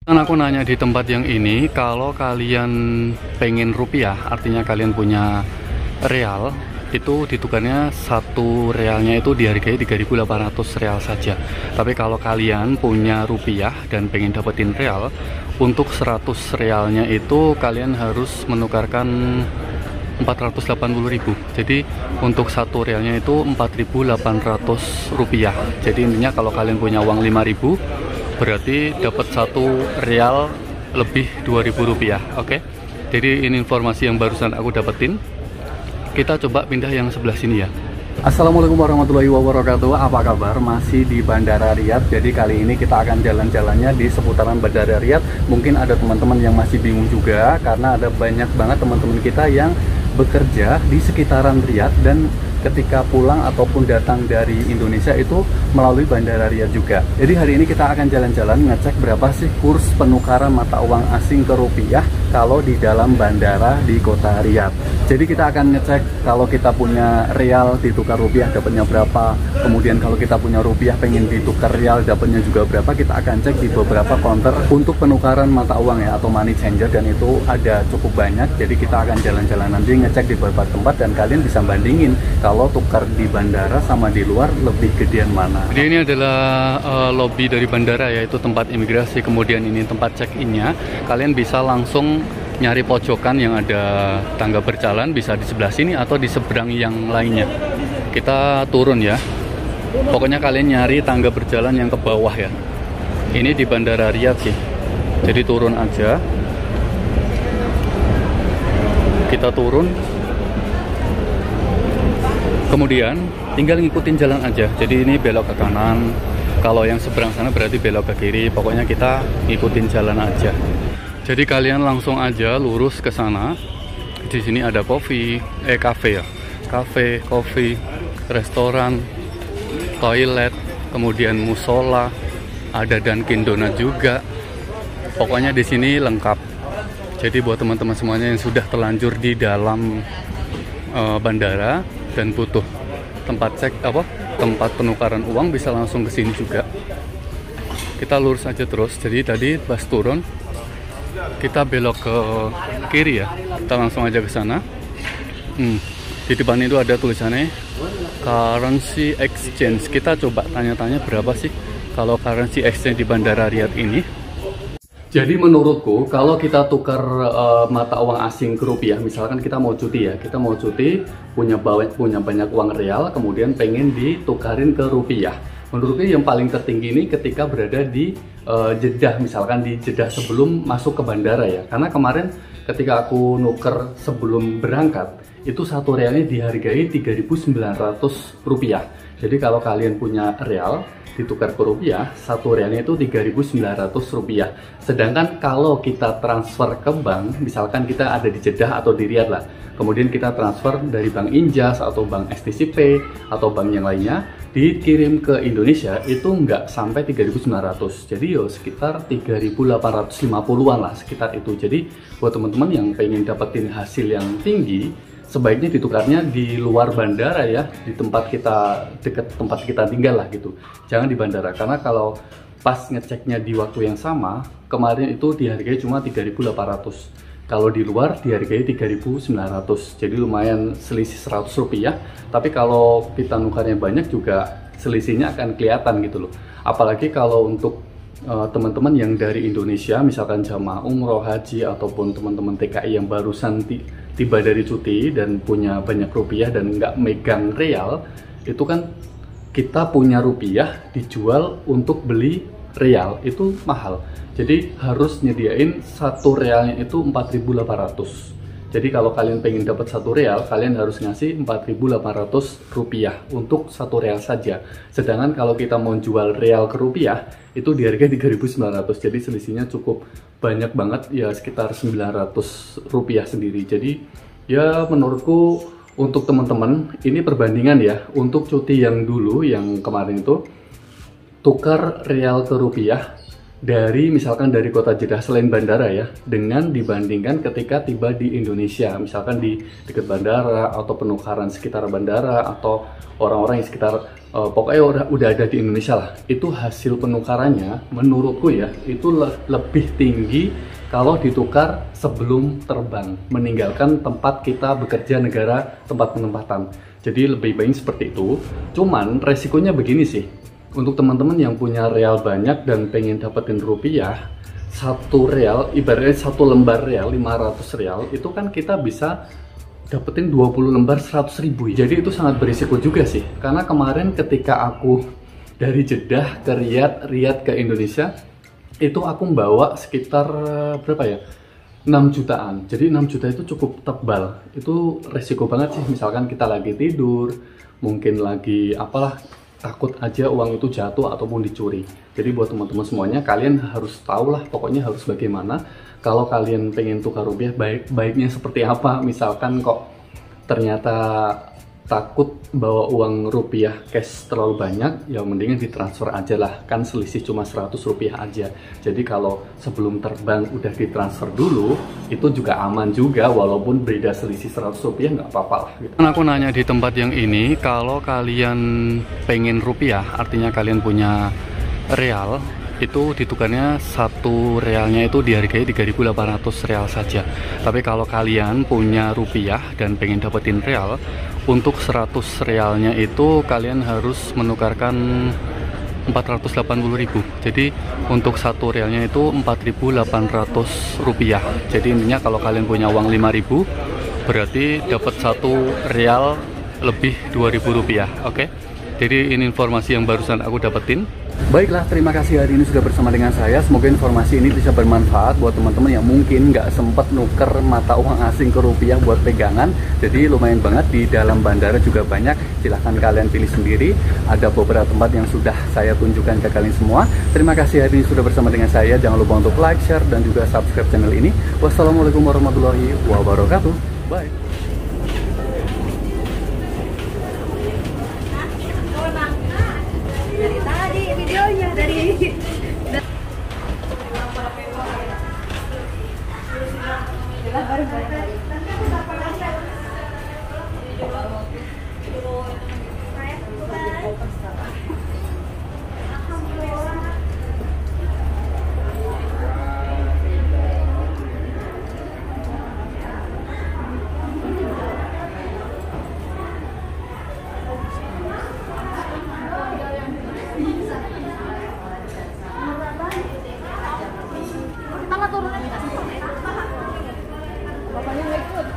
Kan aku nanya di tempat yang ini, kalau kalian pengen rupiah, artinya kalian punya real, itu ditukarnya satu realnya itu dihargai 3.800 real saja. Tapi kalau kalian punya rupiah dan pengen dapetin real, untuk 100 realnya itu kalian harus menukarkan 480.000. Jadi untuk satu realnya itu 4.800 rupiah. Jadi intinya kalau kalian punya uang 5.000, berarti dapat satu real lebih 2.000 rupiah. Oke, jadi ini informasi yang barusan aku dapetin. Kita coba pindah yang sebelah sini ya. Assalamualaikum warahmatullahi wabarakatuh. Apa kabar? Masih di Bandara Riyadh. Jadi kali ini kita akan jalan-jalannya di seputaran Bandara Riyadh. Mungkin ada teman-teman yang masih bingung juga, karena ada banyak banget teman-teman kita yang bekerja di sekitaran Riyadh dan ketika pulang ataupun datang dari Indonesia itu melalui Bandara Riyadh juga. Jadi hari ini kita akan jalan-jalan ngecek berapa sih kurs penukaran mata uang asing ke rupiah kalau di dalam bandara di kota Riyadh. Jadi kita akan ngecek kalau kita punya real ditukar rupiah dapatnya berapa, kemudian kalau kita punya rupiah pengen ditukar real dapatnya juga berapa. Kita akan cek di beberapa counter untuk penukaran mata uang ya, atau money changer, dan itu ada cukup banyak. Jadi kita akan jalan-jalan nanti ngecek di beberapa tempat dan kalian bisa bandingin kalau tukar di bandara sama di luar lebih gedean mana. Jadi ini adalah lobby dari bandara, yaitu tempat imigrasi, kemudian ini tempat check-innya. Kalian bisa langsung nyari pojokan yang ada tangga berjalan, bisa di sebelah sini atau di seberang yang lainnya. Kita turun ya. Pokoknya kalian nyari tangga berjalan yang ke bawah ya. Ini di Bandara Riyadh sih. Jadi turun aja. Kita turun. Kemudian tinggal ngikutin jalan aja. Jadi ini belok ke kanan. Kalau yang seberang sana berarti belok ke kiri. Pokoknya kita ngikutin jalan aja. Jadi kalian langsung aja lurus ke sana. Di sini ada kafe ya. Kafe, kopi, restoran, toilet, kemudian musola, ada Dunkin Donut juga. Pokoknya di sini lengkap. Jadi buat teman-teman semuanya yang sudah terlanjur di dalam bandara dan butuh tempat tempat penukaran uang, bisa langsung ke sini juga. Kita lurus aja terus. Jadi tadi pas turun kita belok ke kiri ya. Kita langsung aja ke sana. Di depan itu ada tulisannya currency exchange. Kita coba tanya-tanya berapa sih kalau currency exchange di Bandara Riyadh ini. Jadi menurutku kalau kita tukar mata uang asing ke rupiah, misalkan kita mau cuti ya, kita mau cuti punya banyak uang real, kemudian pengen ditukarin ke rupiah. Menurutku yang paling tertinggi ini ketika berada di Jeddah, misalkan di Jeddah sebelum masuk ke bandara ya. Karena kemarin ketika aku nuker sebelum berangkat, itu satu realnya dihargai 3.900 rupiah. Jadi kalau kalian punya real ditukar ke rupiah, satu realnya itu 3.900 rupiah. Sedangkan kalau kita transfer ke bank, misalkan kita ada di Jeddah atau di Riyadh lah, kemudian kita transfer dari Bank Injas atau Bank STCP atau bank yang lainnya, dikirim ke Indonesia itu nggak sampai 3.900. Jadi yo sekitar 3.850-an lah, sekitar itu. Jadi buat teman-teman yang pengen dapetin hasil yang tinggi, sebaiknya ditukarnya di luar bandara ya, di tempat kita, dekat tempat kita tinggal lah gitu. Jangan di bandara, karena kalau pas ngeceknya di waktu yang sama, kemarin itu dihargai cuma 3.800. Kalau di luar dihargai 3.900. Jadi lumayan selisih 100 rupiah. Tapi kalau kita nukarnya banyak juga selisihnya akan kelihatan gitu loh. Apalagi kalau untuk teman-teman yang dari Indonesia, misalkan jamaah umroh, haji, ataupun teman-teman TKI yang barusan tiba dari cuti dan punya banyak rupiah dan nggak megang real, itu kan kita punya rupiah dijual untuk beli real, itu mahal. Jadi harus nyediain satu realnya itu 4.800. Jadi kalau kalian pengen dapat satu real, kalian harus ngasih 4.800 rupiah untuk satu real saja. Sedangkan kalau kita mau jual real ke rupiah, itu dihargai 3.900. Jadi selisihnya cukup banyak banget ya, sekitar 900 rupiah sendiri. Jadi ya menurutku untuk teman-teman ini perbandingan ya. Untuk cuti yang dulu, yang kemarin itu tukar real ke rupiah dari misalkan dari kota Jeddah selain bandara ya, dengan dibandingkan ketika tiba di Indonesia, misalkan di dekat bandara atau penukaran sekitar bandara atau orang-orang yang sekitar pokoknya udah ada di Indonesia lah, itu hasil penukarannya menurutku ya itu lebih tinggi kalau ditukar sebelum terbang, meninggalkan tempat kita bekerja, negara tempat penempatan. Jadi lebih baik seperti itu. Cuman resikonya begini sih, untuk teman-teman yang punya real banyak dan pengen dapetin rupiah, satu real, ibaratnya satu lembar real, 500 real, itu kan kita bisa dapetin 20 lembar 100.000. Jadi itu sangat berisiko juga sih. Karena kemarin ketika aku dari Jeddah ke Riyadh ke Indonesia, itu aku membawa sekitar berapa ya? 6 jutaan. Jadi 6 juta itu cukup tebal. Itu resiko banget sih. Misalkan kita lagi tidur, mungkin lagi apalah, takut aja uang itu jatuh ataupun dicuri. Jadi buat teman-teman semuanya, kalian harus tahu lah, pokoknya harus bagaimana. Kalau kalian pengen tukar rupiah, baiknya seperti apa. Misalkan kok ternyata takut bawa uang rupiah cash terlalu banyak, ya mendingan ditransfer aja lah, kan selisih cuma 100 rupiah aja. Jadi kalau sebelum terbang udah ditransfer dulu, itu juga aman juga, walaupun beda selisih 100 rupiah nggak apa-apa lah gitu. Aku nanya di tempat yang ini, kalau kalian pengen rupiah, artinya kalian punya real, itu ditukarnya satu realnya itu dihargai 3.800 real saja. Tapi kalau kalian punya rupiah dan pengen dapetin real, untuk 100 realnya itu kalian harus menukarkan 480.000. Jadi untuk satu realnya itu 4.800 rupiah. Jadi intinya kalau kalian punya uang 5.000, berarti dapat satu real lebih 2.000 rupiah. Oke? Jadi ini informasi yang barusan aku dapetin. Baiklah, terima kasih hari ini sudah bersama dengan saya. Semoga informasi ini bisa bermanfaat buat teman-teman yang mungkin nggak sempat nuker mata uang asing ke rupiah buat pegangan. Jadi lumayan banget, di dalam bandara juga banyak. Silahkan kalian pilih sendiri. Ada beberapa tempat yang sudah saya tunjukkan ke kalian semua. Terima kasih hari ini sudah bersama dengan saya. Jangan lupa untuk like, share, dan juga subscribe channel ini. Wassalamualaikum warahmatullahi wabarakatuh. Bye. Videonya dari bapaknya nggak ikut.